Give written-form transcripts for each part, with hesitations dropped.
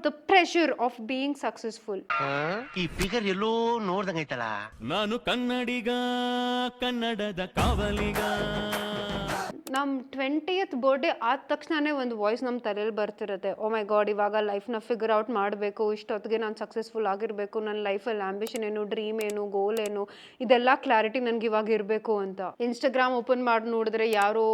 The pressure of being successful. ಈ figure ಎಲ್ಲೋ ನೋಡ್ದಂಗೈತಲ್ಲ. ನಾನು ಕನ್ನಡಿಗ, ಕನ್ನಡದ ಕಾವಲಿಗ. ನಮ್ಮ 20th ಬರ್ಡೇ ಆದ ತಕ್ಷಣನೇ ಒಂದು ವಾಯ್ಸ್ ನಮ್ಮ ತಲೆಯಲ್ಲಿ ಬರ್ತಿರುತ್ತೆ, ಓ ಮೈ ಗಾಡ್ ಇವಾಗ ಲೈಫ್ನ ಫಿಗರ್ ಔಟ್ ಮಾಡಬೇಕು, ಇಷ್ಟೊತ್ತಿಗೆ ನಾನು ಸಕ್ಸಸ್ಫುಲ್ ಆಗಿರಬೇಕು, ನನ್ನ ಲೈಫಲ್ಲಿ ಆಂಬಿಷನ್ ಏನು, ಡ್ರೀಮ್ ಏನು, ಗೋಲ್ ಏನು, ಇದೆಲ್ಲ ಕ್ಲಾರಿಟಿ ನನಗೆ ಇವಾಗ ಇರಬೇಕು ಅಂತ. ಇನ್ಸ್ಟಾಗ್ರಾಮ್ ಓಪನ್ ಮಾಡಿ ನೋಡಿದ್ರೆ ಯಾರೋ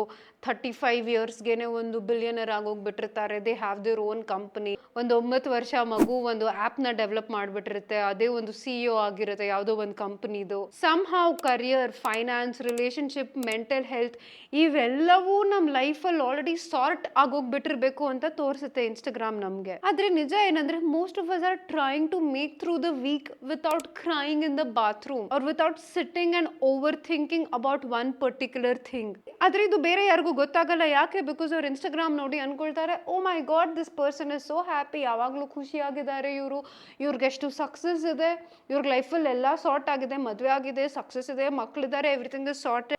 35 ಇಯರ್ಸ್ಗೆನೆ ಒಂದು ಬಿಲಿಯನರ್ ಆಗೋಗ್ಬಿಟ್ಟಿರ್ತಾರೆ. They have their own company. ಒಂದು 9 ವರ್ಷ ಮಗು ಒಂದು ಆ್ಯಪ್ನ ಡೆವಲಪ್ ಮಾಡಿಬಿಟ್ಟಿರುತ್ತೆ, ಅದೇ ಒಂದು CEO ಆಗಿರುತ್ತೆ ಯಾವುದೋ ಒಂದು ಕಂಪನಿದು. Somehow career, finance, relationship, mental health ಇವೆಲ್ಲವೂ ನಮ್ಮ ಲೈಫಲ್ಲಿ ಆಲ್ರೆಡಿ ಸಾರ್ಟ್ ಆಗೋಗ್ಬಿಟ್ಟಿರ್ಬೇಕು ಅಂತ ತೋರಿಸುತ್ತೆ ಇನ್ಸ್ಟಾಗ್ರಾಮ್ ನಮಗೆ. ಆದ್ರೆ ನಿಜ ಏನಂದ್ರೆ most of us are trying to make through the week without crying in the bathroom or without sitting and overthinking about one particular thing. ಆದ್ರೆ ಇದು ಬೇರೆ ಯಾರಿಗೂ ಗೊತ್ತಾಗಲ್ಲ. ಯಾಕೆ? ಬಿಕಾಸ್ ಅವ್ರು ಇನ್ಸ್ಟಾಗ್ರಾಮ್ ನೋಡಿ ಅನ್ಕೊಳ್ತಾರೆ, oh my God this person is so happy, ಯಾವಾಗಲೂ ಖುಷಿಯಾಗಿದ್ದಾರೆ ಇವ್ರಿಗೆ ಎಷ್ಟು ಸಕ್ಸಸ್ ಇದೆ, ಇವ್ರಿಗೆ ಲೈಫಲ್ಲಿ ಎಲ್ಲ ಸಾರ್ಟ್ ಆಗಿದೆ, ಮದುವೆ ಆಗಿದೆ, ಸಕ್ಸಸ್ ಇದೆ, ಮಕ್ಕಳಿದ್ದಾರೆ, ಎವ್ರಿಥಿಂಗ್ ಇಸ್ ಸಾರ್ಟ್.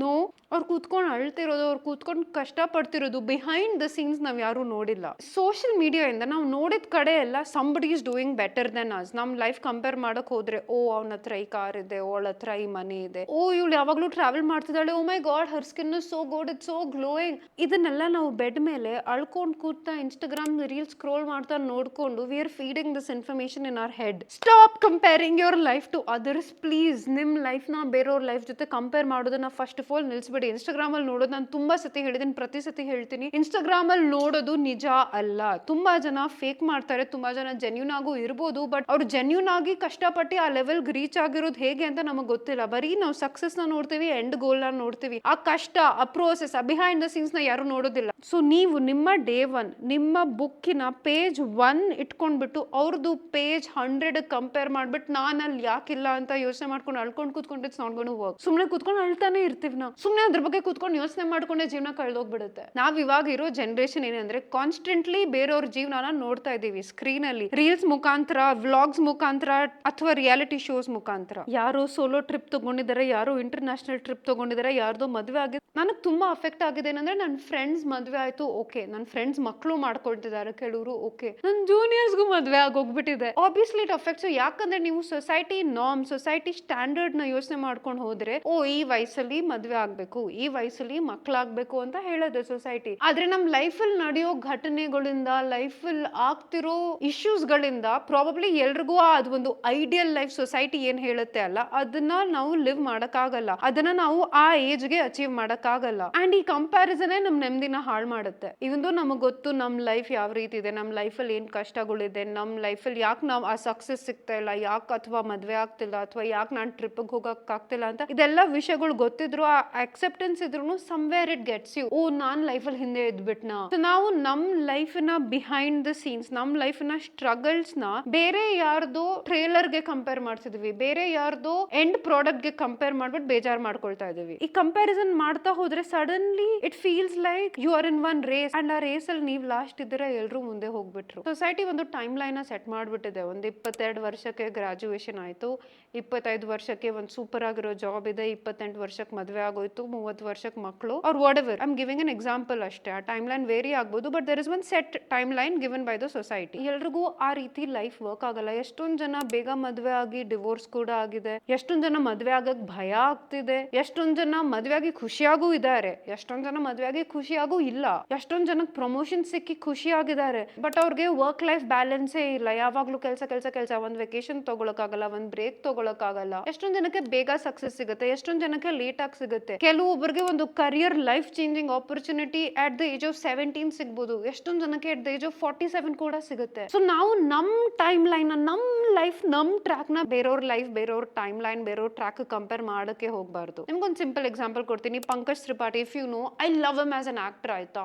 ನೋ, ಅವ್ರು ಕೂತ್ಕೊಂಡು ಅಳ್ತಿರೋದು, ಅವ್ರು ಕೂತ್ಕೊಂಡು ಕಷ್ಟಪಡ್ತಿರೋದು ಬಿಹೈಂಡ್ ದ ಸೀನ್ಸ್ ನಾವು ಯಾರೂ ನೋಡಿಲ್ಲ. ಸೋಷಿಯಲ್ ಮೀಡಿಯಾಯಿಂದ ನಾವು ನೋಡಿದ ಕಡೆ ಎಲ್ಲ somebody is doing better then us. ನಮ್ಮ ಲೈಫ್ ಕಂಪೇರ್ ಮಾಡಕ್ ಹೋದ್ರೆ, ಓ ಅವನ ಹತ್ರ ಈ ಕಾರ್ ಇದೆ, ಅವಳ ಹತ್ರ ಈ ಮನೆ ಇದೆ, ಓ ಇವಳು ಯಾವಾಗಲೂ ಟ್ರಾವೆಲ್ ಮಾಡ್ತಿದ್ದಾಳೆ, oh my God her skin is so good, it's so glowing. ಇದನ್ನೆಲ್ಲ ನಾವು ಬೆಡ್ ಮೇಲೆ ಅಳ್ಕೊಂಡು ಕೂತಾ ಇನ್ಸ್ಟಾಗ್ರಾಮ್ ರೀಲ್ ಸ್ಕ್ರೋಲ್ ಮಾಡ್ತಾ ನೋಡ್ಕೊಂಡು we are feeding this information in our head. Stop comparing your life to others please. ನಿಮ್ಮ ಲೈಫ್ನ ಬೇರೆಯವ್ರ ಲೈಫ್ ಜೊತೆ ಕಂಪೇರ್ ಮಾಡೋದನ್ನ ಫಸ್ಟ್ ಆಫ್ ಆಲ್ ನಿಲ್ಸ್ಬಿಡಿ. ಇನ್ಸ್ಟಾಗ್ರಾಮ್ ಅಲ್ಲಿ ನೋಡೋದು ನಾನು ತುಂಬಾ ಸತಿ ಹೇಳಿದ್ದೀನಿ, ಪ್ರತಿ ಸತಿ ಹೇಳ್ತೀನಿ, ಇನ್ಸ್ಟಾಗ್ರಾಮ್ ಅಲ್ಲಿ ನೋಡೋದು ನಿಜ ಅಲ್ಲ. ತುಂಬಾ ಜನ ಫೇಕ್ ಮಾಡ್ತಾರೆ, ತುಂಬಾ ಜನ ಜೆನ್ಯೂನ್ ಆಗು ಇರ್ಬೋದು, ಬಟ್ ಅವ್ರು ಜೆನ್ಯೂನ್ ಆಗಿ ಕಷ್ಟಪಟ್ಟು ಆ ಲೆವೆಲ್ ರೀಚ್ ಆಗಿರೋದು ಹೇಗೆ ಅಂತ ನಮಗೆ ಗೊತ್ತಿಲ್ಲ. ಬರೀ ನಾವು ಸಕ್ಸಸ್ ನ ನೋಡ್ತೀವಿ, ಎಂಡ್ ಗೋಲ್ ನ ನೋಡ್ತೀವಿ, ಆ ಕಷ್ಟ, ಆ ಪ್ರೋಸೆಸ್, ಆ ಬಿಹೈಂಡ್ ದ ಸೀನ್ಸ್ ನ ಯಾರು ನೋಡೋದಿಲ್ಲ. ಸೊ ನೀವು ನಿಮ್ಮ ಡೇ 1 ನಿಮ್ಮ ಬುಕ್ಕಿನ ಪೇಜ್ 1 ಇಟ್ಕೊಂಡ್ಬಿಟ್ಟು ಅವ್ರದ್ದು ಪೇಜ್ 100 ಕಂಪೇರ್ ಮಾಡ್ಬಿಟ್ಟು ನಾನು ಅಲ್ಲಿ ಯಾಕಿಲ್ಲ ಅಂತ ಯೋಚನೆ ಮಾಡ್ಕೊಂಡು ಅಳ್ಕೊಂಡು ಕೂತ್ಕೊಂಡು it's not gonna work. ಸುಮ್ಮನೆ ಕೂತ್ಕೊಂಡು ಅಳ್ತಾನೆ ಇರ್ತೀವಿ ನಾವು, ಸುಮ್ಮನೆ ಅದ್ರ ಬಗ್ಗೆ ಕೂತ್ಕೊಂಡು ಯೋಚನೆ ಮಾಡ್ಕೊಂಡೆ ಜೀವನ ಕಳೆದೋಗ್ಬಿಡುತ್ತೆ. ನಾವ್ ಇವಾಗ ಇರೋ ಜನರೇಷನ್ ಏನಂದ್ರೆ ಕಾನ್ಸ್ಟೆಂಟ್ಲಿ ಬೇರೆಯವ್ರ ಜೀವನ ನೋಡ್ತಾ ಇದೀವಿ ಸ್ಕ್ರೀನ್ ಅಲ್ಲಿ, ರೀಲ್ಸ್ ಮುಖಾಂತರ, ವ್ಲಾಗ್ಸ್ ಮುಖಾಂತರ ಅಥವಾ ರಿಯಾಲಿಟಿ ಶೋಸ್ ಮುಖಾಂತರ. ಯಾರೋ ಸೋಲೋ ಟ್ರಿಪ್ ತಗೊಂಡಿದ್ದಾರೆ, ಯಾರೋ ಇಂಟರ್ನ್ಯಾಷನಲ್ ಟ್ರಿಪ್ ತಗೊಂಡಿದ್ದಾರೆ, ಯಾರ್ದೋ ಮದುವೆ ಆಗಿದೆ. ನನಗೆ ತುಂಬಾ ಅಫೆಕ್ಟ್ ಆಗಿದೆ ಏನಂದ್ರೆ ನನ್ನ ಫ್ರೆಂಡ್ಸ್ ಮದುವೆ ಆಯ್ತು, ಓಕೆ, ನನ್ನ ಫ್ರೆಂಡ್ಸ್ ಮಕ್ಕಳು ಮಾಡ್ಕೊಳ್ತಿದ್ದಾರೆ ಕೆಲವರು, ಓಕೆ, ನನ್ನ ಜೂನಿಯರ್ಸ್ಗೂ ಮದುವೆ ಆಗೋಗ್ಬಿಟ್ಟಿದೆ. Obviously it affects. ಯಾಕಂದ್ರೆ ನೀವು ಸೊಸೈಟಿ ನಾರ್ಮ್, ಸೊಸೈಟಿ ಸ್ಟ್ಯಾಂಡರ್ಡ್ ನ ಯೋಚನೆ ಮಾಡ್ಕೊಂಡು ಹೋದ್ರೆ, ಓ ಈ ವಯಸ್ಸಲ್ಲಿ ಮದುವೆ ಆಗ್ಬೇಕು, ಈ ವಯಸ್ಸಲ್ಲಿ ಮಕ್ಕಳಾಗ್ಬೇಕು ಅಂತ ಹೇಳೋದು ಸೊಸೈಟಿ. ಆದ್ರೆ ನಮ್ ಲೈಫ್ ಅಲ್ಲಿ ನಡೆಯೋ ಘಟನೆಗಳಿಂದ, ಲೈಫ್ ಅಲ್ಲಿ ಆಗ್ತಿರೋ ಇಶ್ಯೂಸ್ ಗಳಿಂದ ಪ್ರಾಬಬ್ಲಿ ಎಲ್ರಿಗೂ ಅದು ಒಂದು ಐಡಿಯಲ್ ಲೈಫ್ ಸೊಸೈಟಿ ಏನ್ ಹೇಳುತ್ತೆ ಅಲ್ಲ, ಅದನ್ನ ನಾವು ಲಿವ್ ಮಾಡಕ್ಕಾಗಲ್ಲ, ಅದನ್ನ ನಾವು ಆ ಏಜ್ ಗೆ ಅಚೀವ್ ಮಾಡಕ್ಕಾಗಲ್ಲ. ಅಂಡ್ ಈ ಕಂಪ್ಯಾರಿಸನ್ ನಮ್ ನೆಮ್ಮದಿನ ಹಾಳು ಮಾಡುತ್ತೆ. ಇವಂದು ನಮಗ್ ಗೊತ್ತು ನಮ್ ಲೈಫ್ ಯಾವ ರೀತಿ ಇದೆ, ನಮ್ ಲೈಫ್ ಅಲ್ಲಿ ಏನ್ ಕಷ್ಟಗಳಿದೆ, ನಮ್ ಲೈಫ್ ಅಲ್ಲಿ ಯಾಕೆ ನಾವ್ ಆ ಸಕ್ಸಸ್ ಸಿಗ್ತಾ ಇಲ್ಲ, ಯಾಕೆ ಅಥವಾ ಮದ್ವೆ ಆಗ್ತಿಲ್ಲ, ಅಥವಾ ಯಾಕೆ ನಾನ್ ಟ್ರಿಪ್ ಹೋಗಕ್ ಆಗ್ತಿಲ್ಲ ಅಂತ ಇದೆಲ್ಲ ವಿಷಯಗಳು ಗೊತ್ತಿದ್ರು, ಆ ಅಕ್ಸೆಪ್ಟೆನ್ಸ್ ಇದ್ರು ಸಮ್ವೇರ್ ಇಟ್ ಗೆಟ್ಸ್ ಯು, ಓ ನಾನ್ ಲೈಫ್ ಅಲ್ಲಿ ಹಿಂದೆ ಇದ್ಬಿಟ್ನಾ. ನಾವು ನಮ್ ಲೈಫ್ ನ ಬಿಹೈಂಡ್ ದ ಸೀನ್ಸ್, ನಮ್ ಲೈಫ್ ನ ಸ್ಟ್ರಗಲ್ಸ್ ನ ಬೇರೆ ಯಾರ್ದೋ ಟ್ರೇಲರ್ ಗೆ ಕಂಪೇರ್ ಮಾಡ್ತಿದ್ವಿ, ಬೇರೆ ಯಾರ್ದೋ ಎಂಡ್ ಪ್ರಾಡಕ್ಟ್ ಗೆ ಕಂಪೇರ್ ಮಾಡ್ಬಿಟ್ಟು ಬೇಜಾರ್ ಮಾಡ್ಕೊಳ್ತಾ ಇದೀವಿ. ಈ ಕಂಪ್ಯಾರಿಸನ್ ಮಾಡ್ತಾ ಹೋದ್ರೆ suddenly it feels like you are in one race, and ಆ ರೇಸ್ ಅಲ್ಲಿ ನೀವ್ ಲಾಸ್ಟ್ ಇದ್ದೀರಾ, ಎಲ್ರು ಮುಂದೆ ಹೋಗ್ಬಿಟ್ರು. ಸೊಸೈಟಿ ಒಂದು ಟೈಮ್ ಲೈನ್ ಸೆಟ್ ಮಾಡ್ಬಿಟ್ಟಿದೆ. ಒಂದು 22 ವರ್ಷಕ್ಕೆ ಗ್ರಾಜುಯೇಷನ್ ಆಯ್ತು, 25 ವರ್ಷಕ್ಕೆ ಒಂದು ಸೂಪರ್ ಆಗಿರೋ ಜಾಬ್ ಇದೆ, 28 ವರ್ಷಕ್ಕೆ ಮದುವೆ ಆಗೋಯ್ತು, 30 ವರ್ಷಕ್ಕೆ ಮಕ್ಕಳು, or whatever. I am giving an example ಅಷ್ಟೇ. ಆ ಟೈಮ್ ಲೈನ್ ವೇರಿ ಆಗ್ಬೋದು, but there is one set timeline given by the society. ಎಲ್ರಿಗೂ ಆ ರೀತಿ ಲೈಫ್ ವರ್ಕ್ ಆಗಲ್ಲ. ಎಷ್ಟೊಂದ್ ಜನ ಬೇಗ ಮದುವೆ ಆಗಿ ಡಿವೋರ್ಸ್ ಕೂಡ ಆಗಿದೆ, ಎಷ್ಟೊಂದ್ ಜನ ಮದುವೆ ಆಗಕ್ ಭಯ ಆಗ್ತಿದೆ, ಎಷ್ಟೊಂದ್ ಜನ ಮದುವೆ ಆಗಿ ಖುಷಿಯಾಗೂ ಇದ್ದಾರೆ, ಎಷ್ಟೊಂದ್ ಜನ ಮದುವೆ ಆಗಿ ಖುಷಿಯಾಗೂ ಇಲ್ಲ, ಎಷ್ಟೊಂದ್ ಜನಕ್ಕೆ ಪ್ರಮೋಷನ್ ಸಿಕ್ಕಿ ಖುಷಿಯಾಗಿದ್ದಾರೆ, ಬಟ್ ಅವ್ರಿಗೆ ವರ್ಕ್ ಲೈಫ್ ಬ್ಯಾಲೆನ್ಸೇ ಇಲ್ಲ. ಯಾವಾಗ್ಲೂ ಕೆಲಸ ಕೆಲಸ ಕೆಲಸ, ಒಂದ್ ವೆಕೇಶನ್ ತಗೊಳಕ್ಕಾಗಲ್ಲ, ಒಂದ್ ಬ್ರೇಕ್ ತಗೊಳಕ್ಕಾಗಲ್ಲ. ಎಷ್ಟೊಂದ್ ಜನಕ್ಕೆ ಬೇಗ ಸಕ್ಸಸ್ ಸಿಗುತ್ತೆ, ಎಷ್ಟೊಂದ್ ಜನಕ್ಕೆ ಲೇಟ್ ಆಗಿ ಸಿಗುತ್ತೆ. ಕೆಲವೊಬ್ಬರಿಗೆ ಒಂದು career life changing opportunity at the age of 17 ಸಿಗ್ಬೋದು, ಎಷ್ಟೊಂದ್ ಜನಕ್ಕೆ ಅಟ್ ದ ಏಜ್ ಆಫ್ 47 ಕೂಡ ಸಿಗುತ್ತೆ. ಸೊ ನಾವು ನಮ್ ಟೈಮ್ ಲೈನ್, ನಮ್ ಲೈಫ್, ನಮ್ ಟ್ರ್ಯಾಕ್ ನ ಬೇರೆಯವ್ರ ಲೈಫ್, ಬೇರೆಯವ್ರ ಟೈಮ್ ಲೈನ್, ಬೇರೆಯವ್ರ ಟ್ರ್ಯಾಕ್ ಕಂಪೇರ್ ಮಾಡಕ್ಕೆ ಹೋಗ್ಬಾರ್ದು. ನಿಮ್ಗೊಂದು ಸಿಂಪಲ್ ಎಕ್ಸಾಂಪಲ್ ಕೊಡ್ತೀನಿ. Pankaj Tripathi, if you know, I love him as an actor. ಆಯ್ತಾ,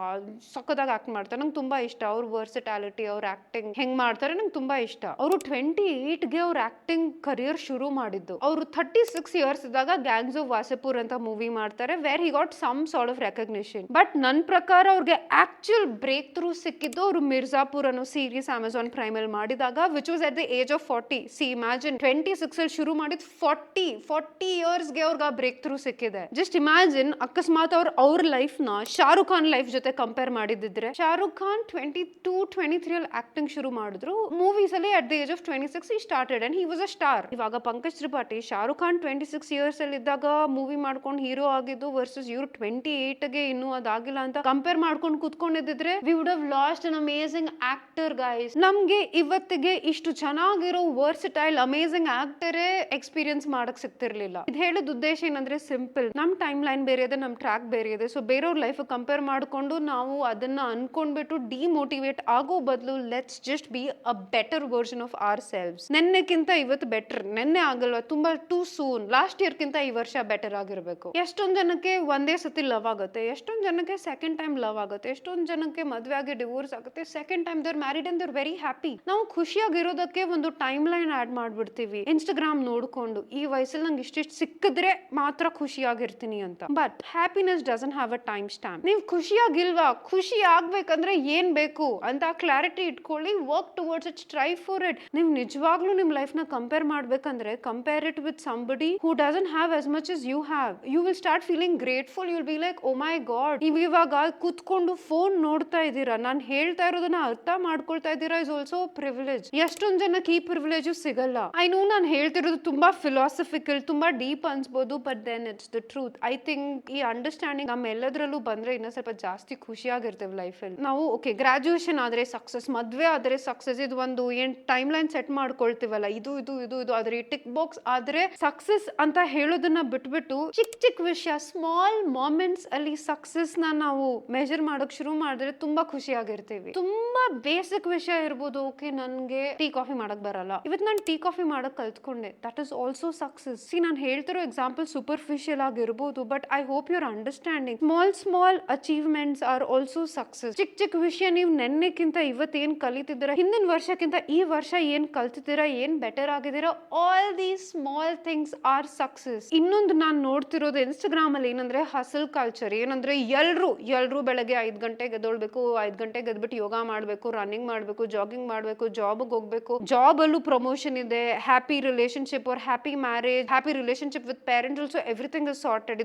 ಸಖತ್ತಾಗಿ ಆಕ್ಟ್ ಮಾಡ್ತಾರೆ, ನಂಗೆ ತುಂಬಾ ಇಷ್ಟ. ಅವ್ರ ವರ್ಸಿಟಾಲಿಟಿ, ಅವ್ರ ಆಕ್ಟಿಂಗ್ ಹೆಂಗ್ ಮಾಡ್ತಾರೆ ನಂಗೆ ತುಂಬಾ ಇಷ್ಟ. ಅವರು 28ಗೆ ಅವ್ರ ಆಕ್ಟಿಂಗ್ ಕರಿಯರ್ ಶುರು ಮಾಡಿದ್ದು. ಅವರು 36 ಇಯರ್ಸ್ ಇದ್ದಾಗ ಗ್ಯಾಂಗ್ಸ್ ಆಫ್ ವಾಸೆಪುರ್ ಅಂತ ಮೂವಿ ಮಾಡ್ತಾರೆ where he got some sort of recognition. But ನನ್ನ ಪ್ರಕಾರ ಅವ್ರಿಗೆ ಆಕ್ಚುಯಲ್ ಬ್ರೇಕ್ ಥ್ರೂ ಸಿಕ್ಕಿದ್ದು ಅವರು ಮಿರ್ಜಾಪುರ್ ಅನ್ನೋ ಸೀರೀಸ್ ಅಮೆಝಾನ್ ಪ್ರೈಮ್ ಅಲ್ಲಿ ಮಾಡಿದಾಗ, which was at the age of 40. C imagine 26 ಅಲ್ಲಿ ಶುರು ಮಾಡಿದ್ 40 ಇಯರ್ಸ್ಗೆ ಅವ್ರಿಗೆ ಆ ಬ್ರೇಕ್ ಥ್ರೂ ಸಿಕ್ಕಿದೆ. ಜಸ್ಟ್ ಇಮ್ಯಾಜಿನ್, ಅಕಸ್ಮಾತ್ ಅವ್ರ ಲೈಫ್ ನ ಶಾರುಖ್ ಖಾನ್ ಲೈಫ್ ಜೊತೆ ಕಂಪೇರ್ ಮಾಡಿದ್ರೆ, ಶಾರುಖ್ ಖಾನ್ 22-23 ಅಲ್ಲಿ ಆಕ್ಟಿಂಗ್ ಶುರು ಮಾಡಿದ್ರು. ಮೂವೀಸ್ ಅಲ್ಲಿ at the age of 26 he started and he was a star. ಇವಾಗ ಪಂಕಜ್ ತ್ರಿಪಾಠಿ ಶಾರುಖ್ ಖಾನ್ 26 ಇಯರ್ಸ್ ಅಲ್ಲಿ ಇದ್ದಾಗ ಮೂವಿ ಮಾಡ್ಕೊಂಡು ಹೀರೋ ಆಗಿದ್ದು ವರ್ಸಸ್ ಇವ್ರು 28ಗೆ ಇನ್ನೂ ಅದಾಗಿಲ್ಲ ಅಂತ ಕಂಪೇರ್ ಮಾಡ್ಕೊಂಡು ಕೂತ್ಕೊಂಡಿದ್ರೆ, we would have lost an amazing actor guys. ನಮ್ಗೆ ಇವತ್ತಿಗೆ ಇಷ್ಟು ಚೆನ್ನಾಗಿರೋ ವರ್ಸಟೈಲ್ ಅಮೇಸಿಂಗ್ ಆಕ್ಟರೇ ಎಕ್ಸ್ಪೀರಿಯನ್ಸ್ ಮಾಡಕ್ ಸಿಗ್ತಿರ್ಲಿಲ್ಲ. ಇದು ಹೇಳಿದ ಉದ್ದೇಶ ಏನಂದ್ರೆ ಸಿಂಪಲ್, ನಮ್ ಟೈಮ್ ಲೈನ್ ಬೇರೆ ಇದೆ, ನಮ್ ಟ್ರ್ಯಾಕ್ ಬೇರೆ ಇದೆ. ಸೊ ಬೇರೆಯವ್ರ ಲೈಫ್ ಕಂಪೇರ್ ಮಾಡ್ಕೊಂಡು ನಾವು ಅದನ್ನ ಅನ್ಕೊಂಡ್ಬಿಟ್ಟು ಡಿಮೋಟಿವೇಟ್ ಆಗೋ ಬದಲು let's just be a better version of ourselves. ನೆನ್ನೆಕ್ಕಿಂತ ಇವತ್ತು ಬೆಟರ್. ನೆನ್ನೆ ಆಗಲ್ವಾ, ತುಂಬಾ ಟೂ ಸೂನ್. ಲಾಸ್ಟ್ ಇಯರ್ ಕಿಂತ ಈ ವರ್ಷ ಬೆಟರ್ ಆಗಿರ್ಬೇಕು. ಎಷ್ಟೊಂದ್ ಜನಕ್ಕೆ ಒಂದೇ ಸತಿ ಲವ್ ಆಗುತ್ತೆ, ಎಷ್ಟೊಂದ್ ಜನಕ್ಕೆ ಸೆಕೆಂಡ್ ಟೈಮ್ ಲವ್ ಆಗುತ್ತೆ, ಎಷ್ಟೊಂದ್ ಜನಕ್ಕೆ ಮದ್ವೆ ಆಗಿ ಡಿವೋರ್ಸ್ ಆಗುತ್ತೆ, second time they're married and they're very happy. ನಾವು ಖುಷಿಯಾಗಿರೋದಕ್ಕೆ ಒಂದು ಟೈಮ್ ಲೈನ್ ಆಡ್ ಮಾಡ್ಬಿಡ್ತೀವಿ ಇನ್ಸ್ಟಾಗ್ರಾಮ್ ನೋಡ್ಕೊಂಡು, ಈ ವಯಸ್ಸಲ್ಲಿ ನಂಗೆ ಇಷ್ಟಿಷ್ಟು ಸಿಕ್ಕಿದ್ರೆ ಮಾತ್ರ ಖುಷಿಯಾಗಿರ್ತೀನಿ ಅಂತ. But happiness doesn't have a timestamp. ನೀವು ಖುಷಿಯಾಗಿಲ್ವಾ, ಖುಷಿ ಆಗ್ಬೇಕಂದ್ರೆ ಏನ್ ಬೇಕು ಅಂತ ಕ್ಲಾರಿಟಿ ಇಟ್ಕೊಳ್ಳಿ, work towards it, strive for it. ನೀವು ನಿಜವಾಗ್ಲೂ ನಿಮ್ ಲೈಫ್ ನ ಕಂಪೇರ್ ಮಾಡ್ಬೇಕಂದ್ರೆ compare it with somebody who doesn't have as much as you have. You will start feeling grateful. You will be like, oh my god, ನೀವು ಇವಾಗ ಕೂತ್ಕೊಂಡು phone ನೋಡ್ತಾ ಇದ್ದೀರಾ, ನಾನು ಹೇಳ್ತಾ ಇರೋದನ್ನ ಅರ್ಥ ಮಾಡ್ಕೊಳ್ತಾ ಇದ್ದೀರಾ, ಇಸ್ ಆಲ್ಸೋ ಪ್ರಿವಿಲೇಜ್. ಎಷ್ಟೊಂದ್ ಜನಕ್ಕೆ ಈ ಪ್ರಿವಿಲೇಜ್ ಸಿಗಲ್ಲ. ಐ ನೋ ನಾನು ಹೇಳ್ತಿರೋದು ತುಂಬಾ ಫಿಲಾಸಫಿಕಲ್, ತುಂಬಾ ಡೀಪ್ ಅನ್ಸ್ಬೋದು, but then it's the truth. I think ಈ ಅಂಡರ್ಸ್ಟ್ಯಾಂಡಿಂಗ್ ನಮ್ಮೆಲ್ಲದ್ರಲ್ಲೂ ಬಂದ್ರೆ ಇನ್ನೂ ಸ್ವಲ್ಪ ಜಾಸ್ತಿ ಖುಷಿಯಾಗಿರ್ತೇವೆ ಲೈಫಲ್ಲಿ. ನಾವು ಓಕೆ ಗ್ರಾಜುಯೇಷನ್ ಆದ್ರೆ ಸಕ್ಸಸ್, ಮದ್ವೆ ಆದ್ರೆ ಸಕ್ಸಸ್, ಇದು ಒಂದು ಏನ್ ಟೈಮ್ ಲೈನ್ ಸೆಟ್ ಮಾಡ್ಕೊಳ್ತೀವಲ್ಲ, ಇದು ಇದು ಇದು ಇದು ಆದ್ರೆ ಟಿಕ್ ಬಾಕ್ಸ್ ಆದ್ರೆ ಸಕ್ಸಸ್ ಅಂತ ಹೇಳೋದನ್ನ ಬಿಟ್ಬಿಟ್ಟು ಚಿಕ್ಕ ಚಿಕ್ಕ ವಿಷಯ, ಸ್ಮಾಲ್ ಮೊಮೆಂಟ್ಸ್ ಅಲ್ಲಿ ಸಕ್ಸಸ್ ನ ನಾವು ಮೆಜರ್ ಮಾಡೋಕ್ ಶುರು ಮಾಡಿದ್ರೆ ತುಂಬಾ ಖುಷಿಯಾಗಿರ್ತೀವಿ. ತುಂಬಾ ಬೇಸಿಕ್ ವಿಷಯ ಇರ್ಬೋದು, ಓಕೆ ನನ್ಗೆ ಟೀ ಕಾಫಿ ಮಾಡಕ್ ಬರಲ್ಲ, ಇವತ್ತು ನಾನು ಟೀ ಕಾಫಿ ಮಾಡಕ್ ಕಲ್ತ್ಕೊಂಡೆ, that is also success. C ನಾನು ಹೇಳ್ತಿರೋ ಎಕ್ಸಾಂಪಲ್ ಸೂಪರ್ಫಿಷಿಯಲ್ ಆಗಿರ್ಬೋದು, but I hope your understanding. Small achievements are also success. ಚಿಕ್ಕ ಚಿಕ್ಕ ವಿಷಯ ನೀವು ನೆನ್ನೆಕ್ಕಿಂತ ಇವತ್ತು ಏನ್ ಕಲಿತಿದ್ದೀರಾ, ಹಿಂದಿನ ವರ್ಷಕ್ಕಿಂತ ಈ ವರ್ಷ ಏನ್ ಕಲ್ತಿದ್ದೀರಾ, ಏನ್ ಬೆಟರ್ ಆಗಿದ್ದೀರಾ, all these small things are success. ಇನ್ನೊಂದು ನಾನು ನೋಡ್ತಿರೋದು ಇನ್ಸ್ಟಾಗ್ರಾಮ್ ಅಲ್ಲಿ ಏನಂದ್ರೆ ಹಸಲ್ ಕಲ್ಚರ್. ಏನಂದ್ರೆ ಎಲ್ರು ಬೆಳಗ್ಗೆ 5 ಗಂಟೆಗೆ ಎದ್ದೊಳ್ಬೇಕು, 5 ಗಂಟೆಗೆ ಎದ್ಬಿಟ್ಟು ಯೋಗ ಮಾಡ್ಬೇಕು, ರನ್ನಿಂಗ್ ಮಾಡ್ಬೇಕು, ಜಾಗಿಂಗ್ ಮಾಡ್ಬೇಕು, ಜಾಬ್ಗೆ ಹೋಗ್ಬೇಕು, ಜಾಬ್ ಅಲ್ಲೂ ಪ್ರಮೋಷನ್ ಇದೆ, happy relationship or happy marriage, happy relationship with parents also, everything is sorted.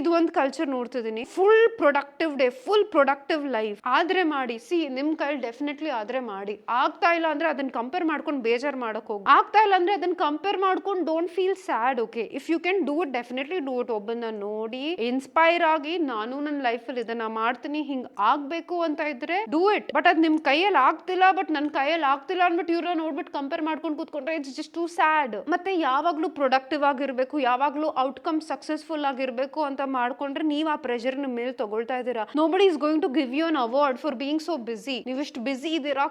ಇದು ಒಂದು ಕಲ್ಚರ್ ನೋಡ್ತಿದ್ದೀನಿ. Full productive day, full productive life. ಆದ್ರೆ ಮಾಡಿ, ಸಿ ನಿಮ್ ಕೈಲಿ ಡೆಫಿನೆಟ್ಲಿ ಆದ್ರೆ ಮಾಡಿ. ಆಗ್ತಾ ಇಲ್ಲ ಅಂದ್ರೆ ಅದನ್ನ ಕಂಪೇರ್ ಮಾಡ್ಕೊಂಡು ಬೇಜಾರ್ ಮಾಡಕ್ ಹೋಗಿ, ಆಗ್ತಾ ಇಲ್ಲ ಅಂದ್ರೆ ಅದನ್ನ ಕಂಪೇರ್ ಮಾಡ್ಕೊಂಡು don't feel sad. Okay, if you can do it, definitely do it. ಒಬ್ಬನ್ನ ನೋಡಿ ಇನ್ಸ್ಪೈರ್ ಆಗಿ ನಾನು ನನ್ನ ಲೈಫಲ್ಲಿ ಇದನ್ನ ಮಾಡ್ತೀನಿ, ಹಿಂಗ್ ಆಗ್ಬೇಕು ಅಂತ ಇದ್ರೆ ಡೂ ಇಟ್. ಬಟ್ ಅದ್ ನಿಮ್ ಕೈಯಲ್ಲಿ ಆಗ್ತಿಲ್ಲ, ಬಟ್ ನನ್ ಕೈಯಲ್ಲಿ ಆಗ್ತಿಲ್ಲ ಅಂದ್ಬಿಟ್ಟು ಇವ್ರ ನೋಡ್ಬಿಟ್ಟು ಕಂಪೇರ್ ಮಾಡ್ಕೊಂಡು ಕೂತ್ಕೊಂಡ್ರೆ ಇಟ್ಸ್ ಜಸ್ಟ್ ಟೂ ಸ್ಯಾಡ್. ಮತ್ತೆ ಯಾವಾಗ್ಲೂ ಪ್ರೊಡಕ್ಟಿವ್ ಆಗಿರ್ಬೇಕು, ಯಾವಾಗ್ಲೂ ಔಟ್ಕಮ್ ಸಕ್ಸಸ್ಫುಲ್ ಆಗಿರ್ಬೇಕು ಅಂತ ಮಾಡ್ಕೊಂಡ್ರೆ ನೀವ್ ಆ ಪ್ರೆಷರ್ ನಿಮ್ ಮೇಲೆ ತಗೊಳ್ತಾ ಇದ್ದೀರಾ. Nobody is going to give you an award for being so busy. ನೀವು ಇಷ್ಟು ಬಿಸಿ ಇದ್ದೀರಾ,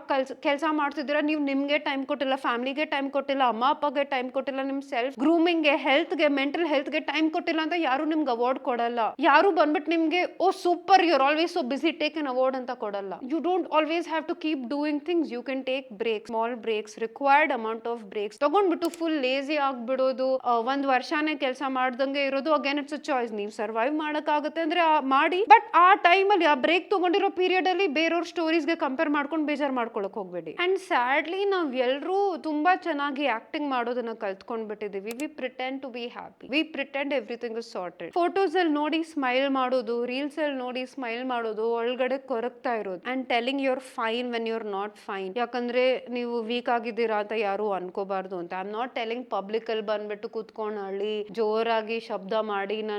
ಕೆಲಸ ಮಾಡ್ತಿದ್ದೀರಾ, ನೀವು ನಿಮ್ಗೆ ಟೈಮ್ ಕೊಟ್ಟಿಲ್ಲ, ಫ್ಯಾಮಿಲಿಗೆ ಟೈಮ್ ಕೊಟ್ಟಿಲ್ಲ, ಅಮ್ಮ ಅಪ್ಪಗೆ ಟೈಮ್ ಕೊಟ್ಟಿಲ್ಲ, ನಿಮ್ ಸೆಲ್ಫ್ ಗ್ರೂಮಿಂಗ್ಗೆ, ಹೆಲ್ತ್ಗೆ, ಮೆಂಟಲ್ ಹೆಲ್ತ್ಗೆ ಟೈಮ್ ಕೊಟ್ಟಿಲ್ಲ ಅಂತ ಯಾರು ನಿಮ್ಗೆ ಅವಾರ್ಡ್ ಕೊಡಲ್ಲ. ಯಾರು ಬಂದ್ಬಿಟ್ಟು ನಿಮ್ಗೆ oh super you're always so busy take an award ಅಂತ ಕೊಡಲ್ಲ. You don't always have to keep doing things. You can take breaks, small breaks, required amount of breaks. ತಗೊಂಡ್ಬಿಟ್ಟು ಫುಲ್ ಲೇಜಿ ಆಗ್ಬಿಡೋದು, ಒಂದ್ ವರ್ಷನೇ ಕೆಲಸ ಮಾಡ್ದಂಗೆ ಇರೋದು, ಅಗೇನ್ ಇಟ್ಸ್ ಅ ಚಾಯ್ಸ್. ನೀವು ಸರ್ವೈವ್ ಮಾಡಕ್ ಆಗುತ್ತೆ ಅಂದ್ರೆ ಮಾಡಿ, ಬಟ್ ಆ ಟೈಮ್ ಅಲ್ಲಿ ಆ ಬ್ರೇಕ್ ತಗೊಂಡಿರೋ ಪೀರಿಯಡ್ ಅಲ್ಲಿ ಬೇರೆಯವ್ರ ಸ್ಟೋರೀಸ್ಗೆ ಕಂಪೇರ್ ಮಾಡ್ಕೊಂಡು ಬೇಜಾರ್ ಮಾಡ್ಕೊಳಕ್ ಹೋಗ್ಬೇಡಿ. ಅಂಡ್ ಸ್ಯಾಡ್ಲಿ ನಾವ್ ಎಲ್ರೂ ತುಂಬಾ ಚೆನ್ನಾಗಿ ಆಕ್ಟಿಂಗ್ ಮಾಡೋದನ್ನ ಕಲ್ತ್ಕೊಂಡ್ಬಿಟ್ಟಿದೀವಿ. We pretend to be happy, we pretend everything is sorted. Photos ಅಲ್ಲಿ ನೋಡಿ ಸ್ಮೈಲ್ ಮಾಡೋದು, ರೀಲ್ಸ್ ಅಲ್ಲಿ ನೋಡಿ ಸ್ಮೈಲ್ ಮಾಡೋದು, ಒಳಗಡೆ ಕೊರಗ್ತಾ ಇರೋದು and telling you're fine when you're not fine. ಯಾಕಂದ್ರೆ ನೀವು ವೀಕ್ ಆಗಿದ್ದೀರಾ ಅಂತ ಯಾರು ಅನ್ಕೋಬಾರ್ದು ಅಂತ. I am not telling public ಅಲ್ಲಿ ಬಂದ್ಬಿಟ್ಟು ಕೂತ್ಕೊಂಡು ಅಳ್ಳಿ ಜೋರಾಗಿ ಶಬ್ದ ಮಾಡಿ I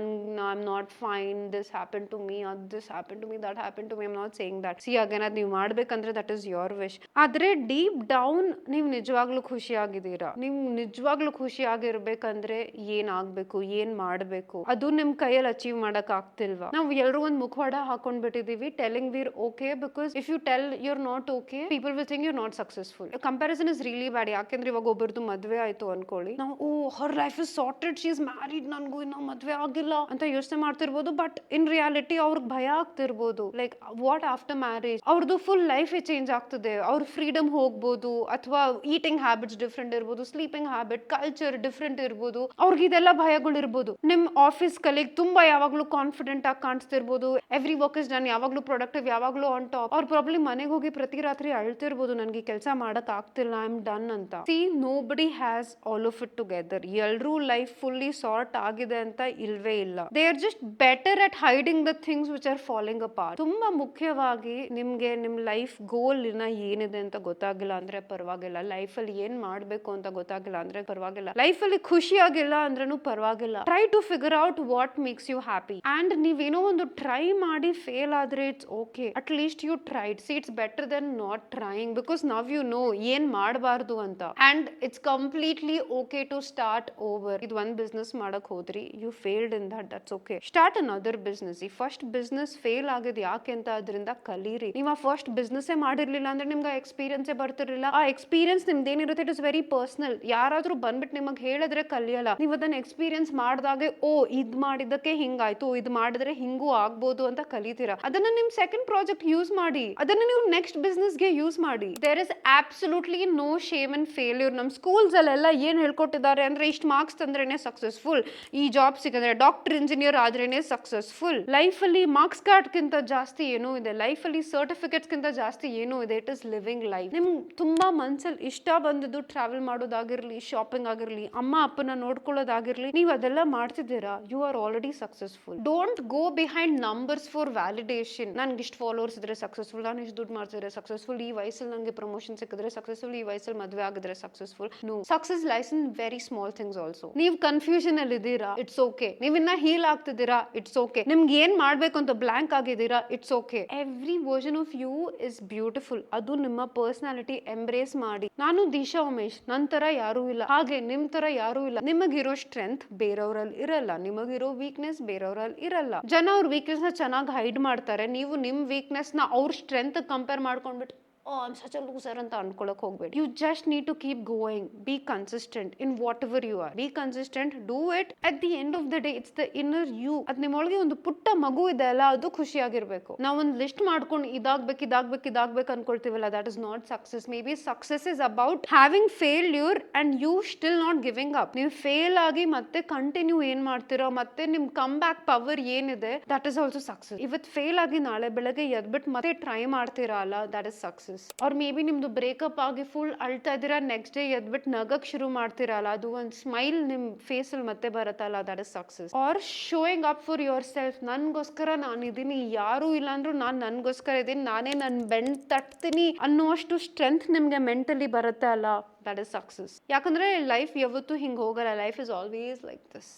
am not fine, this happen to me, this happen to me, that happen to me. I am not saying that. See again ಅದ್ ನೀವು ಮಾಡ್ಬೇಕಂದ್ರೆ ದಟ್ ಇಸ್ ಯೋರ್ ವಿಶ್. ಆದ್ರೆ ಡೀಪ್ ಡೌನ್ ನೀವು ನಿಜವಾಗ್ಲೂ ಖುಷಿಯಾಗಿದ್ದೀರಾ, ನೀವು ನಿಜವಾಗ್ಲೂ ಖುಷಿಯಾಗಿರ್ಬೇಕಂದ್ರೆ ಏನ್ ಆಗ್ಬೇಕು, ಏನ್ ಮಾಡ್ಬೇಕು, ಅದು ನಿಮ್ ಕೈಯಲ್ಲಿ ಅಚೀವ್ ಮಾಡಕ್ ಆಗ್ತಿಲ್ವಾ? ನಾವು ಎಲ್ಲರೂ ಒಂದ್ ಮುಖವಾಡ ಹಾಕೊಂಡ್ಬಿಟ್ಟಿದೀವಿ telling we're okay, because if you tell you're not okay, people will think you're not successful. Comparison is really bad. ಯಾಕೆಂದ್ರೆ ಇವಾಗ ಒಬ್ಬರದು ಮದ್ವೆ ಆಯ್ತು ಅನ್ಕೊಳ್ಳಿ, ನಾವು oh her life is sorted, she is married, ನನ್ಗೂ ಇನ್ನೂ ಮದ್ವೆ ಆಗಿಲ್ಲ ಅಂತ ಯೋಚನೆ ಮಾಡ್ತಿರ್ಬೋದು. ಬಟ್ ಇನ್ ರಿಯಾಲಿಟಿ ಅವ್ರಿಗೆ ಭಯ ಆಗ್ತಿರ್ಬೋದು, ಲೈಕ್ ವಾಟ್ ಆಫ್ಟರ್ ಮ್ಯಾರೇಜ್. ಅವ್ರದ್ದು ಫುಲ್ ಲೈಫ್ ಚೇಂಜ್ ಆಗ್ತದೆ, ಅವ್ರ ಫ್ರೀಡಮ್ ಹೋಗ್ಬೋದು, ಅಥವಾ ಈಟಿಂಗ್ ಹ್ಯಾಬಿಟ್ಸ್ ಡಿಫ್ರೆಂಟ್ ಇರ್ಬೋದು, ಸ್ಲೀಪಿಂಗ್ ಹ್ಯಾಬಿಟ್, ಕಲ್ಚರ್ ಡಿಫ್ರೆಂಟ್ ಇರ್ಬೋದು, ಅವ್ರಿಗೆ ಇದೆಲ್ಲ ಭಯಗಳು ಇರ್ಬೋದು. ನಿಮ್ ಆಫೀಸ್ ಕಲೀಗ್ ತುಂಬಾ ಯಾವಾಗ್ಲೂ ಕಾನ್ಫಿಡೆಂಟ್ ಆಗಿ ಕಾಣಿಸ್ತಿರ್ಬೋದು, ಎವ್ರಿ ವರ್ಕ್ ಇಸ್ ಡನ್, ಯಾವಾಗ್ಲೂ ಪ್ರೊಡಕ್ಟಿವ್, ಯಾವಾಗ್ಲೂ ಆನ್ ಟಾಪ್. ಅವ್ರ ಪ್ರಾಬ್ಲಿ ಮನೆಗೆ ಹೋಗಿ ಪ್ರತಿ ರಾತ್ರಿ ಅಳ್ತಿರ್ಬೋದು, ನನ್ಗೆ ಕೆಲಸ ಮಾಡಕ್ ಆಗ್ತಿಲ್ಲ, ಐ ಆಮ್ ಡನ್ ಅಂತ. C, nobody has all of it together. ಎಲ್ರೂ ಲೈಫ್ ಫುಲ್ಲಿ ಸಾರ್ಟ್ ಆಗಿದೆ ಅಂತ ಇಲ್ವೇ ಇಲ್ಲ. They are just better at hiding the things which are falling apart. ತುಂಬಾ ಮುಖ್ಯವಾಗಿ ನಿಮ್ಗೆ ನಿಮ್ ಲೈಫ್ ಗೋಲ್ ಏನಿದೆ ಅಂತ ಗೊತ್ತಾಗಿಲ್ಲ ಅಂದ್ರೆ ಪರವಾಗಿಲ್ಲ. ಲೈಫ್ ಅಲ್ಲಿ ಏನ್ ಮಾಡ್ಬೇಕು ಅಂತ ಗೊತ್ತಾಗಿಲ್ಲ ಅಂದ್ರೆ ಪರವಾಗಿಲ್ಲ. ಲೈಫ್ ಅಲ್ಲಿ ಖುಷಿಯಾಗಿಲ್ಲ ಅಂದ್ರೂ ಪರವಾಗಿಲ್ಲ. Try to figure out what makes you happy. And ನೀವೇನೋ ಒಂದು ಟ್ರೈ ಮಾಡಿ ಫೇಲ್ ಆದ್ರೆ it's okay. At least you tried. See, it's better than not trying, because now you know ಏನ್ ಮಾಡಬಾರ್ದು ಅಂತ. And it's completely okay to start over. ಇದು ಒಂದ್ business ಮಾಡಕ್ ಹೋದ್ರಿ, you failed in that's okay. Start another business. ಈ first business fail ಆಗಿದೆ ಯಾಕೆ ಅಂತ ಅದರಿಂದ ಕಲೀರಿ. ನೀವು ಆ ಫಸ್ಟ್ ಬಿಸ್ನೆಸ್ ಮಾಡಿರ್ಲಿಲ್ಲ ಅಂದ್ರೆ ನಿಮ್ಗೆ ಎಕ್ಸ್ಪೀರಿಯನ್ಸ್ ಬರ್ತಿರ್ಲಿಲ್ಲ. ಆ ಎಕ್ಸ್ಪೀರಿಯನ್ಸ್ ನಿಮ್ದು ಏನಿರುತ್ತೆ ಇಟ್ ಇಸ್ ವೆರಿ ಪರ್ಸನಲ್. ಯಾರಾದ್ರೂ ಬಂದ್ಬಿಟ್ಟು ನಿಮಗೆ ಹೇಳಿದ್ರೆ ಕಲಿಯಲ್ಲ. ನೀವು ಅದನ್ನ ಎಕ್ಸ್ಪೀರಿಯನ್ಸ್ ಮಾಡಿದಾಗೆ ಓ ಇದ್ ಮಾಡಿದಕ್ಕೆ ಹಿಂಗಾಯ್ತು, ಇದು ಮಾಡಿದ್ರೆ ಹಿಂಗೂ ಆಗ್ಬೋದು ಅಂತ ಕಲಿತೀರಾ. ಅದನ್ನ ನಿಮ್ ಸೆಕೆಂಡ್ ಪ್ರಾಜೆಕ್ಟ್ ಯೂಸ್ ಮಾಡಿ, ಅದನ್ನ ನೀವು ನೆಕ್ಸ್ಟ್ ಬಿಸ್ನೆಸ್ ಗೆ ಯೂಸ್ ಮಾಡಿ. There is absolutely no shame in failure. ನಮ್ ಸ್ಕೂಲ್ಸ್ ಅಲ್ಲೆಲ್ಲ ಏನ್ ಹೇಳ್ಕೊಟ್ಟಿದ್ದಾರೆ ಅಂದ್ರೆ ಇಷ್ಟು ಮಾರ್ಕ್ಸ್ ತಂದ್ರೇನೆ ಸಕ್ಸಸ್ಫುಲ್, ಈ ಜಾಬ್ ಸಿಕ್ಕಿದ್ರೆ ಡಾಕ್ಟರ್ ಇಂಜಿನಿಯರ್ ಆದ್ರೇನೆ ಸಕ್ಸಸ್ಫುಲ್. ಲೈಫ್ ಅಲ್ಲಿ ಮಾರ್ಕ್ಸ್ ಕಾರ್ಡ್ ಗಿಂತ ಜಾಸ್ತಿ ಏನೋ ಇದೆ, ಲೈಫ್ ಅಲ್ಲಿ ಸರ್ಟಿಫಿಕೇಟ್ಸ್ ಗಿಂತ ಜಾಸ್ತಿ ಏನೋ ಇದೆ. It is living life. ನಿಮ್ಗೆ ತುಂಬಾ ಮನ್ಸಲ್ಲಿ ಇಷ್ಟ ಬಂದದ್ದು ಟ್ರಾವೆಲ್ ಮಾಡೋದಾಗಿರ್ಲಿ, ಶಾಪಿಂಗ್ ಆಗಿರ್ಲಿ, ಅಮ್ಮ ಅಪ್ಪನ ನೋಡ್ಕೊಳ್ಳೋದಾಗಿರ್ಲಿ, ನೀವು ಅದೆಲ್ಲ ಮಾಡ್ತಿದ್ದೀರಾ, you are already successful. Don't go behind numbers for validation. ನನ್ಗೆ ಇಷ್ಟು ಫಾಲೋವರ್ಸ್ ಇದ್ರೆ ಸಕ್ಸಸ್ಫುಲ್, ನಾನು ಇಷ್ಟು ದುಡ್ಡು ಮಾಡ್ತಿದ್ರೆ ಸಕ್ಸಸ್ಫುಲ್, ಈ ವಯಸ್ಸಲ್ಲಿ ನನಗೆ ಪ್ರಮೋಷನ್ ಸಿಕ್ಕಿದ್ರೆ ಸಕ್ಸಸ್ಫುಲ್, ಈ ವಯಸ್ಸಲ್ಲಿ ಮದುವೆ ಆಗಿದ್ರೆ successful. No, success lies in very small things also. ನೀವು ಕನ್ಫ್ಯೂಷನ್ ಅಲ್ಲಿ ಇದ್ದೀರಾ, ಇಟ್ಸ್ ಓಕೆ. ನೀವು ಇನ್ನ ಹೀಲ್ ಆಗ್ತಿದ್ದೀರಾ, ಇಟ್ಸ್ ಓಕೆ. ನಿಮ್ಗೆ ಏನ್ ಮಾಡ್ಬೇಕು ಅಂತ ಬ್ಲಾಂಕ್ ಆಗಿದ್ದೀರಾ, it's okay. Every version of you is beautiful. ಅದು ನಿಮ್ಮ ಪರ್ಸನಾಲಿಟಿ ಎಂಬ್ರೇಸ್ ಮಾಡಿ. ನಾನು ದಿಶಾ ಉಮೇಶ್, ನನ್ ತರ ಯಾರೂ ಇಲ್ಲ, ಹಾಗೆ ನಿಮ್ ತರ ಯಾರೂ ಇಲ್ಲ. ನಿಮಗಿರೋ ಸ್ಟ್ರೆಂತ್ ಬೇರೆಯವ್ರಲ್ಲಿ ಇರಲ್ಲ, ನಿಮಗಿರೋ ವೀಕ್ನೆಸ್ ಬೇರೆಯವ್ರಲ್ಲಿ ಇರಲ್ಲ. ಜನ ಅವ್ರ ವೀಕ್ನೆಸ್ ನ ಚೆನ್ನಾಗಿ ಹೈಡ್ ಮಾಡ್ತಾರೆ. ನೀವು ನಿಮ್ ವೀಕ್ನೆಸ್ ನ ಅವ್ರ ಸ್ಟ್ರೆಂತ್ ಕಂಪೇರ್ ಮಾಡ್ಕೊಂಡ್ಬಿಟ್ಟು oh I'm such a loser ಅಂತ ಅನ್ಕೊಳಕ್ ಹೋಗ್ಬೇಡಿ. You just need to keep going. Be consistent in whatever you are. Be consistent, do it. At the end of the day it's the inner you. ಅದ್ ನಿಮ್ಮೊಳಗೆ ಒಂದು ಪುಟ್ಟ ಮಗು ಇದೆ ಅಲ್ಲ, ಅದು ಖುಷಿಯಾಗಿರ್ಬೇಕು. ನಾವೊಂದು ಲಿಸ್ಟ್ ಮಾಡ್ಕೊಂಡು ಇದಾಗ್ಬೇಕು ಅನ್ಕೊಳ್ತೀವಲ್ಲ, that is not success. Maybe success is about having failure and you still not giving up. ನೀವು ಫೇಲ್ ಆಗಿ ಮತ್ತೆ ಕಂಟಿನ್ಯೂ ಏನ್ ಮಾಡ್ತೀರೋ, ಮತ್ತೆ ನಿಮ್ ಕಮ್ ಬ್ಯಾಕ್ ಪವರ್ ಏನಿದೆ, that is also success. ಇವತ್ತು ಫೇಲ್ ಆಗಿ ನಾಳೆ ಬೆಳಗ್ಗೆ ಎದ್ಬಿಟ್ಟು ಮತ್ತೆ ಟ್ರೈ ಮಾಡ್ತೀರಾ ಅಲ್ಲ, that is success. Or maybe ನಿಮ್ದು ಬ್ರೇಕಪ್ ಆಗಿ ಫುಲ್ ಅಳ್ತಾ ಇದ್ದೀರಾ, ನೆಕ್ಸ್ಟ್ ಡೇ ಎದ್ಬಿಟ್ಟು ನಗಕ್ ಶುರು ಮಾಡ್ತೀರಲ್ಲ, ಅದು ಒಂದು ಸ್ಮೈಲ್ ನಿಮ್ ಫೇಸ್ ಅಲ್ಲಿ ಮತ್ತೆ ಬರುತ್ತಲ್ಲ, that is success. Are showing up for yourself. ನನ್ಗೋಸ್ಕರ ನಾನಿದ್ದೀನಿ, ಯಾರು ಇಲ್ಲ ಅಂದ್ರೂ ನಾನು ನನ್ಗೋಸ್ಕರ ಇದ್ದೀನಿ, ನಾನೇ ನನ್ ಬೆಂಡ್ ತಟ್ತೀನಿ ಅನ್ನೋಷ್ಟು ಸ್ಟ್ರೆಂತ್ ನಿಮ್ಗೆ ಮೆಂಟಲಿ ಬರುತ್ತೆ ಅಲ್ಲ, ದಟ್ ಇಸ್ ಸಕ್ಸಸ್. ಯಾಕಂದ್ರೆ ಲೈಫ್ ಯಾವತ್ತೂ ಹಿಂಗೆ ಹೋಗಲ್ಲ. Life is always like this.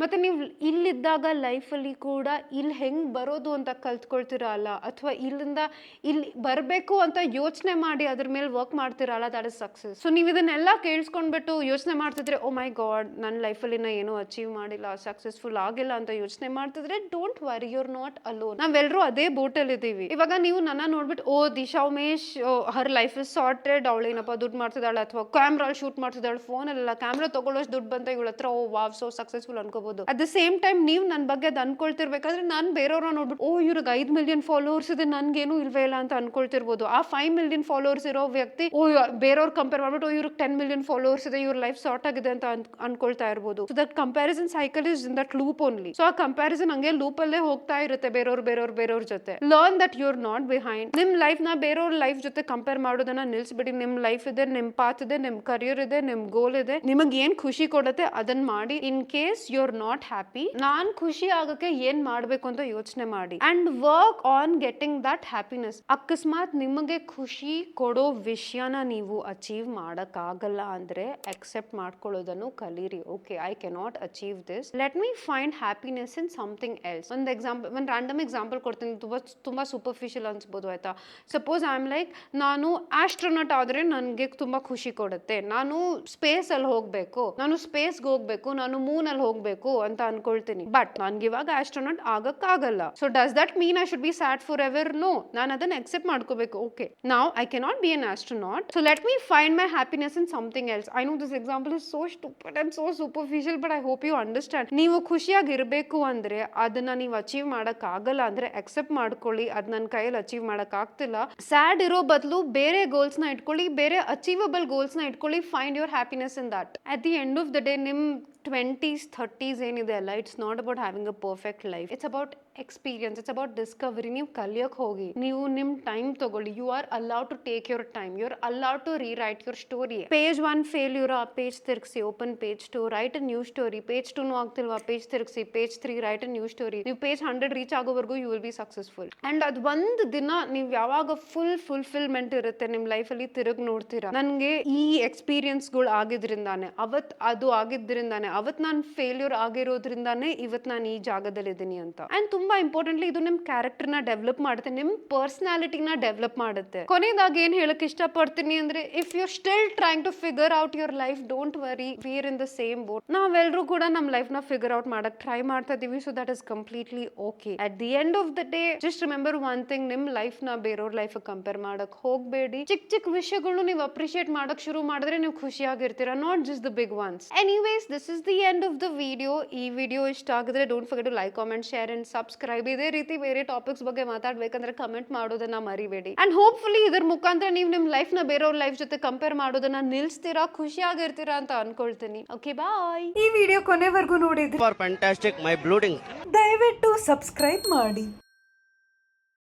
ಮತ್ತೆ ನೀವು ಇಲ್ಲಿದ್ದಾಗ ಲೈಫಲ್ಲಿ ಕೂಡ ಇಲ್ಲಿ ಹೆಂಗೆ ಬರೋದು ಅಂತ ಕಲ್ತ್ಕೊಳ್ತಿರಲ್ಲ, ಅಥವಾ ಇಲ್ಲಿಂದ ಇಲ್ಲಿ ಬರಬೇಕು ಅಂತ ಯೋಚನೆ ಮಾಡಿ ಅದ್ರ ಮೇಲೆ ವರ್ಕ್ ಮಾಡ್ತಿರಲ್ಲ, ದಟ್ ಇಸ್ ಸಕ್ಸಸ್. ಸೊ ನೀವು ಇದನ್ನೆಲ್ಲ ಕೇಳಿಸ್ಕೊಂಡ್ಬಿಟ್ಟು ಯೋಚನೆ ಮಾಡ್ತಿದ್ರೆ, ಓ ಮೈ ಗಾಡ್ ನನ್ನ ಲೈಫಲ್ಲಿ ನಾ ಏನೋ ಅಚೀವ್ ಮಾಡಿಲ್ಲ, ಸಕ್ಸಸ್ಫುಲ್ ಆಗಿಲ್ಲ ಅಂತ ಯೋಚನೆ ಮಾಡ್ತಿದ್ರೆ, don't worry, you're not alone. ನಾವೆಲ್ಲರೂ ಅದೇ ಬೋಟಲ್ಲಿ ಇದ್ದೀವಿ. ಇವಾಗ ನೀವು ನನ್ನ ನೋಡ್ಬಿಟ್ಟು oh Disha Umesh her life is sorted, ಅವಳೇನಪ್ಪ ದುಡ್ಡು ಮಾಡ್ತಿದ್ದಾಳೆ, ಅಥವಾ ಕ್ಯಾಮ್ರಾ ಶೂಟ್ ಮಾಡ್ತಿದ್ದಾಳೆ, ಫೋನಲ್ಲ ಕ್ಯಾಮ್ರಾ ತಗೊಳ್ಳೋಷ್ಟು ದುಡ್ಡು ಬಂತ ಇವಳ ಹತ್ರ, ಓ ವಾವ್ ಸೋ ಸಕ್ಸಸ್ಫುಲ್ ಅನ್ಕೋಬಹುದು. ಅಟ್ ದ ಸೇಮ್ ಟೈಮ್ ನೀವು ನನ್ನ ಬಗ್ಗೆ ಅದು ಅನ್ಕೊಳ್ತಿರ್ಬೇಕಾದ್ರೆ ನಾನು ಬೇರೆಯವ್ರನ್ನ ನೋಡ್ಬಿಟ್ಟು ಓ ಇವ್ರಿಗೆ 5 ಮಿಲಿಯನ್ ಫಾಲೋವರ್ಸ್ ಇದೆ, ನನ್ಗೇನು ಇಲ್ವೇ ಇಲ್ಲ ಅಂತ ಅನ್ಕೊಳ್ತಿರ್ಬೋದು. ಆ 5 ಮಿಲಿಯನ್ ಫಾಲೋವರ್ಸ್ ಇರೋ ವ್ಯಕ್ತಿ ಓ ಬೇರೆಯವ್ರು ಕಂಪೇರ್ ಮಾಡ್ಬಿಟ್ಟು ಓ ಇವ್ರಿಗೆ 10 ಮಿಲಿಯನ್ ಫಾಲೋವರ್ಸ್ ಇದೆ, ಇವ್ರ ಲೈಫ್ ಸಾರ್ಟ್ ಆಗಿದೆ ಅಂತ ಅನ್ಕೊಳ್ತಾ ಇರ್ಬೋದು. So that comparison cycle is in that loop only. So ಆ ಕಂಪ್ಯಾರಿಸನ್ ಹಂಗೆ ಲೂಪ್ ಅಲ್ಲೇ ಹೋಗ್ತಾ ಇರುತ್ತೆ ಬೇರೆಯವ್ರ ಜೊತೆ. Learn that you are not behind. ನಿಮ್ ಲೈಫ್ ನ ಬೇರೆಯವ್ರ ಲೈಫ್ ಜೊತೆ ಕಂಪೇರ್ ಮಾಡೋದನ್ನ ನಿಲ್ಸ್ಬಿಡಿ. ನಿಮ್ ಲೈಫ್ ಇದೆ, ನಿಮ್ ಪಾತ್ ಇದೆ, ನಿಮ್ ಕರಿಯರ್ ಇದೆ, ನಿಮ್ ಗೋಲ್ ಇದೆ, ನಿಮಗೆ ಏನ್ ಖುಷಿ ಕೊಡುತ್ತೆ ಅದನ್ನ ಮಾಡಿ. In case you are not happy, ನಾನ್ ಖುಷಿ ಆಗಕ್ಕೆ ಏನ್ ಮಾಡ್ಬೇಕು ಅಂತ ಯೋಚನೆ ಮಾಡಿ and work on getting that happiness. ಅಕಸ್ಮಾತ್ ನಿಮಗೆ ಖುಷಿ ಕೊಡೋ ವಿಷಯನ ನೀವು ಅಚೀವ್ ಮಾಡಕ್ ಆಗಲ್ಲ ಅಂದ್ರೆ ಅಕ್ಸೆಪ್ಟ್ ಮಾಡ್ಕೊಳ್ಳೋದನ್ನು ಕಲೀರಿ. Okay, I cannot achieve this, let me find happiness in something else. ಒಂದು ರ್ಯಾಂಡಮ್ ಎಕ್ಸಾಂಪಲ್ ಕೊಡ್ತೀನಿ, ತುಂಬಾ ಸೂಪರ್ಫಿಷಿಯಲ್ ಅನ್ಸ್ಬೋದು, ಆಯ್ತಾ. ಸಪೋಸ್ ಐ ಆಮ್ ಲೈಕ್, ನಾನು ಆಸ್ಟ್ರೋನಾಟ್ ಆದ್ರೆ ನನಗೆ ತುಂಬಾ ಖುಷಿ ಕೊಡುತ್ತೆ, ನಾನು ಸ್ಪೇಸ್ ಅಲ್ಲಿ ಹೋಗ್ಬೇಕು, ನಾನು ಸ್ಪೇಸ್ಗೆ ಹೋಗ್ಬೇಕು, ನಾನು ಮೂನ್ ಅಲ್ಲಿ ಹೋಗ್ಬೇಕು ಅಂತ ಅನ್ಕೊಳ್ತೀನಿ. ಬಟ್ ನನ್ಗೆ ಇವಾಗ ಆಸ್ಟ್ರೋನಾಟ್ ಆಗಕ್ಕಾಗಲ್ಲ. So does that mean I should be sad forever? No, ನಾನು ಅದನ್ನ ಅಕ್ಸೆಪ್ಟ್ ಮಾಡ್ಕೋಬೇಕು. Okay, now I cannot be an astronaut, so let me find my happiness in something else. I know this example is so stupid and so superficial, but I hope you understand. ನೀವು ಖುಷಿಯಾಗಿ ಇರಬೇಕು ಅಂದ್ರೆ, ಅದನ್ನ ನೀವು achieve ಮಾಡಕ್ ಆಗಲ್ಲ ಅಂದ್ರೆ accept ಮಾಡ್ಕೊಳ್ಳಿ, ಅದ್ ನನ್ನ ಕೈಯಲ್ಲಿ ಅಚೀವ್ ಮಾಡಕ್ ಆಗ್ತಿಲ್ಲ. ಸ್ಯಾಡ್ ಇರೋ ಬದಲು ಬೇರೆ ಗೋಲ್ಸ್ ನ ಇಟ್ಕೊಳ್ಳಿ, ಬೇರೆ ಅಚೀವಬಲ್ ಗೋಲ್ಸ್ ನ ಇಟ್ಕೊಳ್ಳಿ. Find your happiness in that. At the end of the day ನಿಮ್ 20s 30s ಏನಿದೆ ಅಲ್ಲ, it's not about having a perfect life, it's about experience, it's about discovery. ನೀವು ಕಲಿಯೋಕೆ ಹೋಗಿ, ನೀವು ನಿಮ್ಮ ಟೈಮ್ ತಗೊಳ್ಳಿ. You are allowed to take your time, you are allowed to rewrite your story. Page 1 failure, ಆ page ತಿರ್ಗಿಸಿ, open page 2, write a new story. Page 2 ಆಗ್ತಿಲ್ವಾ, page ತಿರ್ಗಿಸಿ, page 3, write a new story. ನೀವು page 100 reach ಆಗೋವರೆಗೂ you will be successful. And ಅದು ಒಂದು ದಿನ ನೀವು ಯಾವಾಗ ಫುಲ್ಫಿಲ್ಮೆಂಟ್ ಇರುತ್ತೆ ನಿಮ್ಮ ಲೈಫಲ್ಲಿ, ತಿರುಗಿ ನೋಡ್ತೀರಾ, ನನಗೆ ಈ ಎಕ್ಸ್ಪೀರಿಯನ್ಸ್ಗಳು ಆಗಿದ್ರಿಂದಾನೆ, ಅದು ಆಗಿದ್ರಿಂದಾನೆ, ಅವತ್ತು ನಾನು ಫೇಲ್ಯೂರ್ ಆಗಿರೋದ್ರಿಂದಾನೆ ಇವತ್ತು ನಾನು ಈ ಜಾಗದಲ್ಲಿ ಇದ್ದೀನಿ ಅಂತ. ಅಂಡ್ ತುಂಬಾ ಇಂಪಾರ್ಟೆಂಟ್ಲಿ ಇದು ನಿಮ್ಮ ಕ್ಯಾರೆಕ್ಟರ್ನ ಡೆವಲಪ್ ಮಾಡುತ್ತೆ, ನಿಮ್ಮ ಪರ್ಸನಾಲಿಟಿನ ಡೆವಲಪ್ ಮಾಡುತ್ತೆ. ಕೊನೆಯದಾಗಿ ಏನ್ ಹೇಳಕ್ ಇಷ್ಟಪಡ್ತೀನಿ ಅಂದ್ರೆ, if you still trying to figure out your life, don't worry, we are in the same boat. ನಾವೆಲ್ಲರೂ ಕೂಡ ನಮ್ಮ ಲೈಫ್ ನ ಫಿಗರ್ ಔಟ್ ಮಾಡಕ್ ಟ್ರೈ ಮಾಡ್ತಾ ಇದೀವಿ. So that is completely okay. At the end of the day just remember one thing, ನಿಮ್ life ನ ಬೇರೆಯವ್ರ ಲೈಫ್ ಕಂಪೇರ್ ಮಾಡಕ್ ಹೋಗ್ಬೇಡಿ. ಚಿಕ್ಕ ಚಿಕ್ಕ ವಿಷಯಗಳು ನೀವು ಅಪ್ರಿಶಿಯೇಟ್ ಮಾಡಕ್ ಶುರು ಮಾಡಿದ್ರೆ ನೀವು ಖುಷಿಯಾಗಿರ್ತೀರಾ, not just the big ones. Anyways, this is the end of the video. ಈ ವಿಡಿಯೋ ಇಷ್ಟ ಆಗಿದ್ರೆ don't forget to like, comment, share and subscribe. ಇದೇ ರೀತಿ ಬೇರೆ ಟಾಪಿಕ್ಸ್ ಬಗ್ಗೆ ಮಾತಾಡ್ಬೇಕಂದ್ರೆ ಕಮೆಂಟ್ ಮಾಡೋದನ್ನ ಮರಿಬೇಡಿ. ಅಂಡ್ ಹೋಪ್ಫುಲಿ ಇದ್ರ ಮುಖಾಂತರ ನೀವು ನಿಮ್ ಲೈಫ್ ನ ಬೇರೆಯವ್ರ ಲೈಫ್ ಜೊತೆ ಕಂಪೇರ್ ಮಾಡೋದನ್ನ ನಿಲ್ಸ್ತೀರಾ, ಖುಷಿಯಾಗಿರ್ತೀರಾ ಅಂತ ಅನ್ಕೊಳ್ತೀನಿ. ಓಕೆ, ಬಾಯ್. ಈ ವಿಡಿಯೋ ಕೊನೆವರೆಗೂ ನೋಡಿದ್ರೆ ಫಾರ್ ಫ್ಯಾಂಟಾಸ್ಟಿಕ್ ಮೈ ಬ್ಲೂಡಿಂಗ್ ದಯವಿಟ್ಟು ಸಬ್ಸ್ಕ್ರೈಬ್ ಮಾಡಿ.